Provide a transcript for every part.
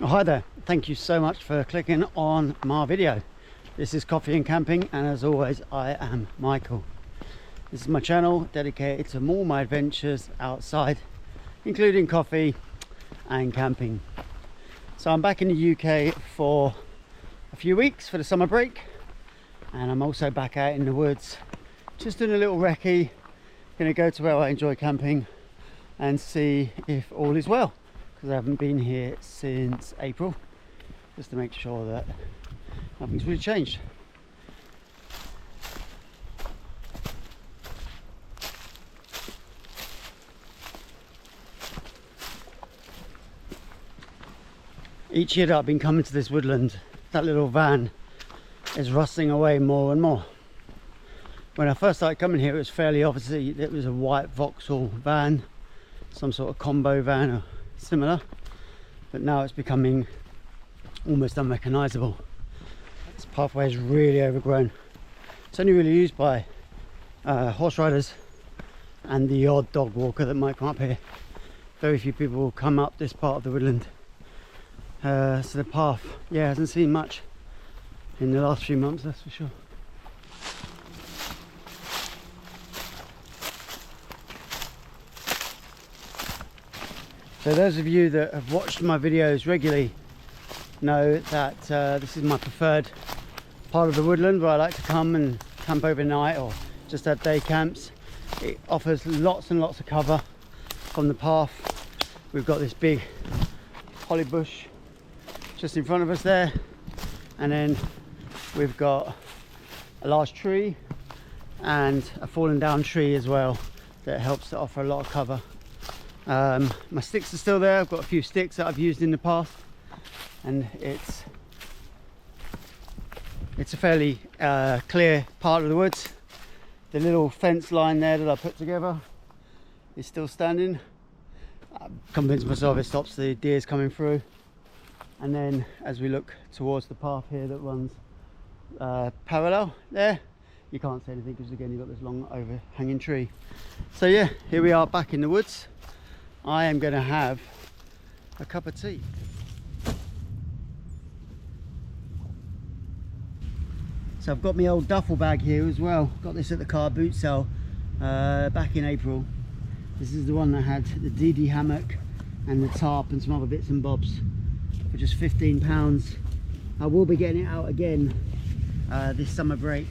Oh, hi there, thank you so much for clicking on my video. This is Coffee and Camping, and as always I am Michael. This is my channel dedicated to all my adventures outside, including coffee and camping. So I'm back in the UK for a few weeks for the summer break, and I'm also back out in the woods just doing a little recce. Gonna go to where I enjoy camping and see if all is well, because I haven't been here since April, just to make sure that nothing's really changed. Each year that I've been coming to this woodland, that little van is rusting away more and more. When I first started coming here, it was fairly obviously it was a white Vauxhall van, some sort of combo van or similar, but now it's becoming almost unrecognisable. This pathway is really overgrown. It's only really used by horse riders and the odd dog walker that might come up here. Very few people will come up this part of the woodland. So the path, yeah, hasn't seen much in the last few months, that's for sure. So those of you that have watched my videos regularly know that this is my preferred part of the woodland, where I like to come and camp overnight or just have day camps. It offers lots and lots of cover from the path. We've got this big holly bush just in front of us there, and then we've got a large tree and a fallen down tree as well that helps to offer a lot of cover. My sticks are still there. I've got a few sticks that I've used in the past, and it's a fairly clear part of the woods. The little fence line there that I put together is still standing. I'm convinced myself it stops the deers coming through. And then as we look towards the path here that runs parallel there, you can't see anything because again you've got this long overhanging tree. So yeah, here we are back in the woods. I am going to have a cup of tea. So I've got my old duffel bag here as well. Got this at the car boot sale back in April. This is the one that had the DD hammock and the tarp and some other bits and bobs for just £15. I will be getting it out again this summer break.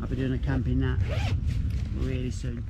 I'll be doing a camping nap really soon.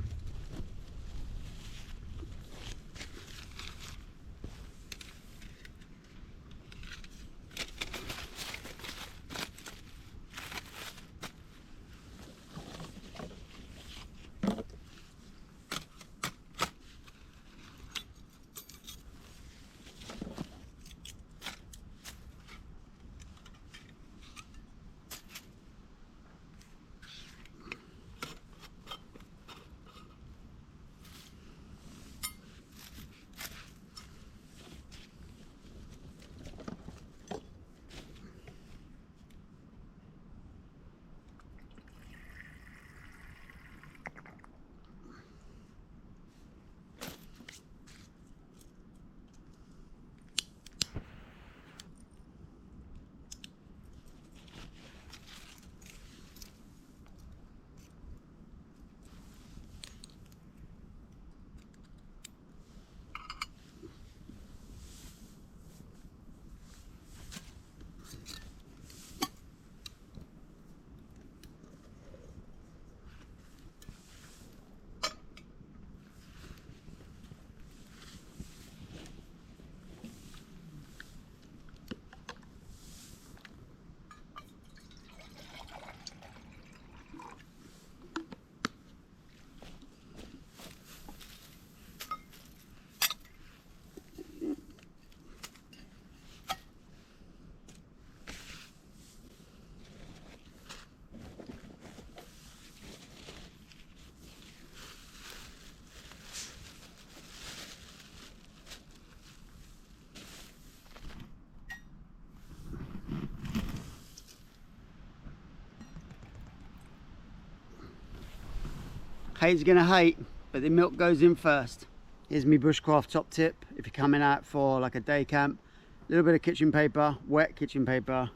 Hate's gonna hate, but the milk goes in first. Here's my bushcraft top tip if you're coming out for like a day camp A little bit of kitchen paper, wet kitchen paper,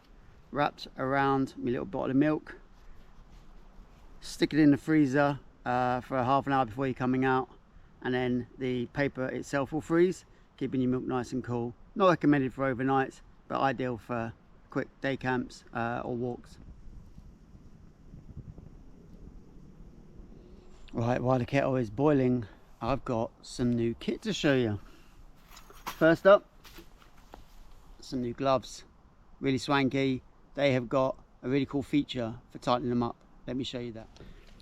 wrapped around my little bottle of milk. Stick it in the freezer for half an hour before you're coming out, and then the paper itself will freeze, keeping your milk nice and cool. Not recommended for overnights, but ideal for quick day camps or walks. Right, while the kettle is boiling, I've got some new kit to show you. First up, some new gloves, really swanky. They have got a really cool feature for tightening them up. Let me show you that.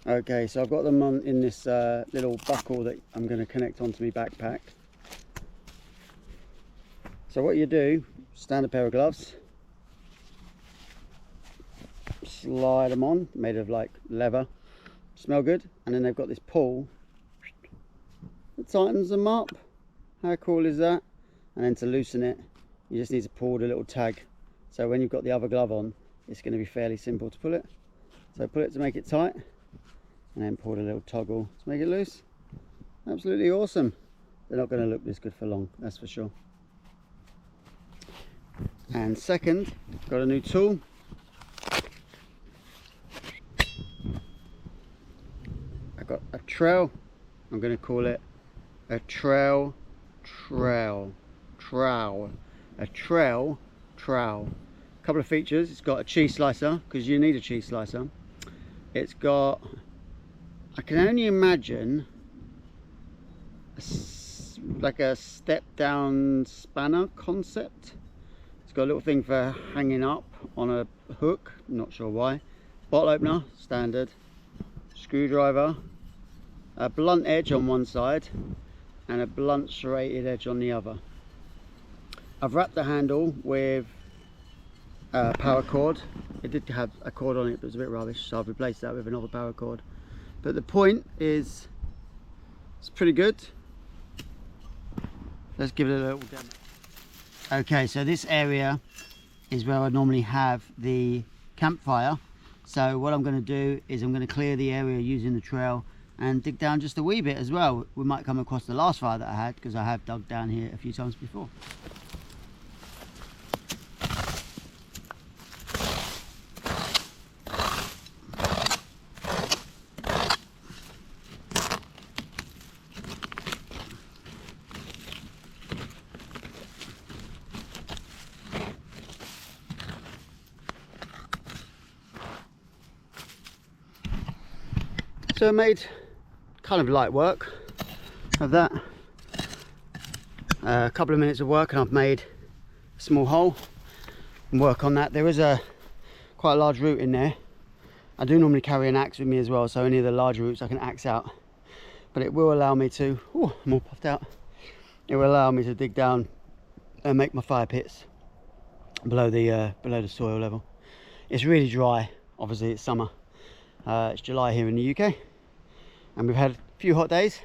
Okay, so I've got them on in this little buckle that I'm going to connect onto my backpack. So what you do, standard pair of gloves, slide them on, made of like leather, smell good, and then they've got this pull that tightens them up. How cool is that? And then to loosen it, you just need to pull the little tag. So when you've got the other glove on, it's going to be fairly simple to pull it. So pull it to make it tight, and then pull the little toggle to make it loose. Absolutely awesome. They're not going to look this good for long, that's for sure. And second, got a new tool. I got a trowel. I'm going to call it a trowel. Couple of features. It's got a cheese slicer, because you need a cheese slicer. It's got, I can only imagine, like a step down spanner concept. It's got a little thing for hanging up on a hook, not sure why. Bottle opener, standard. Screwdriver, a blunt edge on one side and a blunt serrated edge on the other. I've wrapped the handle with a power cord. It did have a cord on it, but it was a bit rubbish, so I've replaced that with another power cord. But the point is, it's pretty good. Let's give it a little demo. Okay, so this area is where I normally have the campfire. So what I'm going to do is I'm going to clear the area using the trowel and dig down just a wee bit as well. We might come across the last fire that I had, because I have dug down here a few times before. So I made kind of light work of that. A couple of minutes of work and I've made a small hole and work on that. There is quite a large root in there. I do normally carry an axe with me as well, so any of the larger roots I can axe out. But it will allow me to, oh, I'm all puffed out. It will allow me to dig down and make my fire pits below the soil level. It's really dry, obviously it's summer. It's July here in the UK, and we've had a few hot days,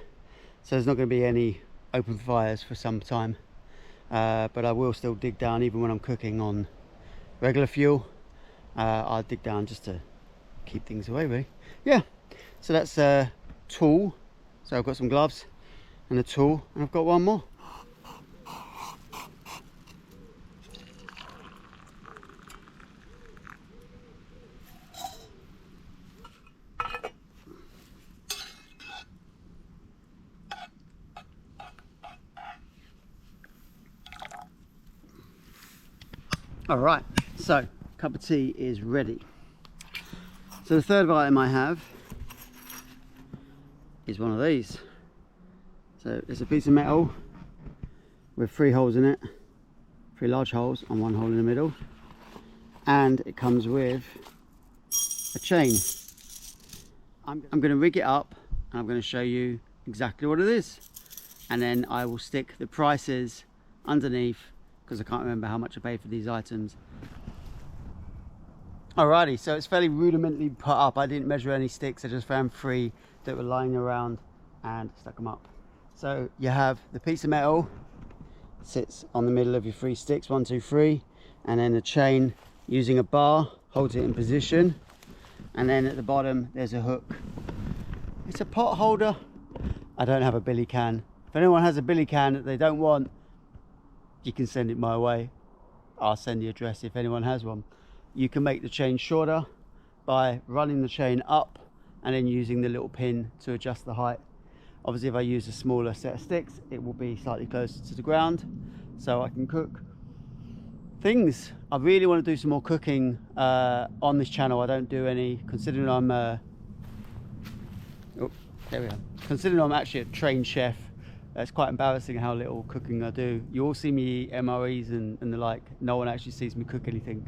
so there's not going to be any open fires for some time. But I will still dig down even when I'm cooking on regular fuel. I'll dig down just to keep things away, really. Yeah, so that's a tool. So I've got some gloves and a tool, and I've got one more. Alright, so cup of tea is ready. So the third item I have is one of these. So it's a piece of metal with 3 holes in it, 3 large holes and 1 hole in the middle, and it comes with a chain. I'm going to rig it up and I'm going to show you exactly what it is, and then I will stick the prices underneath, because I can't remember how much I paid for these items. Alrighty, so it's fairly rudimentally put up. I didn't measure any sticks, I just found 3 that were lying around and stuck them up. So you have the piece of metal, sits on the middle of your 3 sticks, 1, 2, 3, and then the chain using a bar holds it in position, and then at the bottom there's a hook. It's a pot holder. I don't have a billy can. If anyone has a billy can that they don't want, you can send it my way. I'll send the address if anyone has one. You can make the chain shorter by running the chain up and then using the little pin to adjust the height. Obviously if I use a smaller set of sticks, it will be slightly closer to the ground so I can cook things. I really want to do some more cooking on this channel. I don't do any, considering I'm considering I'm actually a trained chef. It's quite embarrassing how little cooking I do. You all see me eat MREs and the like. No one actually sees me cook anything.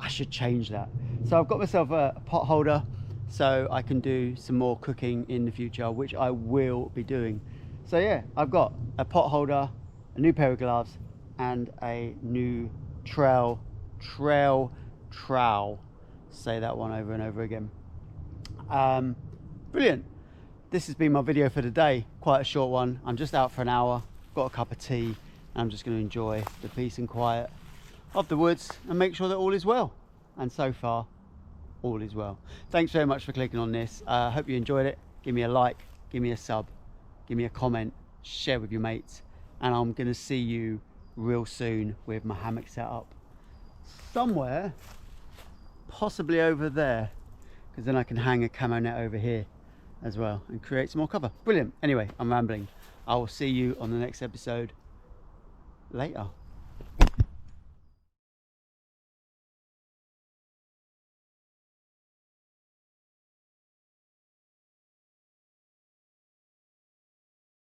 I should change that. So I've got myself a pot holder so I can do some more cooking in the future, which I will be doing. So yeah, I've got a pot holder, a new pair of gloves, and a new trowel. Say that one over and over again. Brilliant. This has been my video for today. Quite a short one. I'm just out for an hour, got a cup of tea, and I'm just going to enjoy the peace and quiet of the woods and make sure that all is well. And so far, all is well. Thanks very much for clicking on this. I hope you enjoyed it. Give me a like, give me a sub, give me a comment, share with your mates, and I'm going to see you real soon with my hammock set up somewhere, possibly over there, because then I can hang a camo net over here as well and create some more cover. Brilliant. Anyway, I'm rambling. I will see you on the next episode later.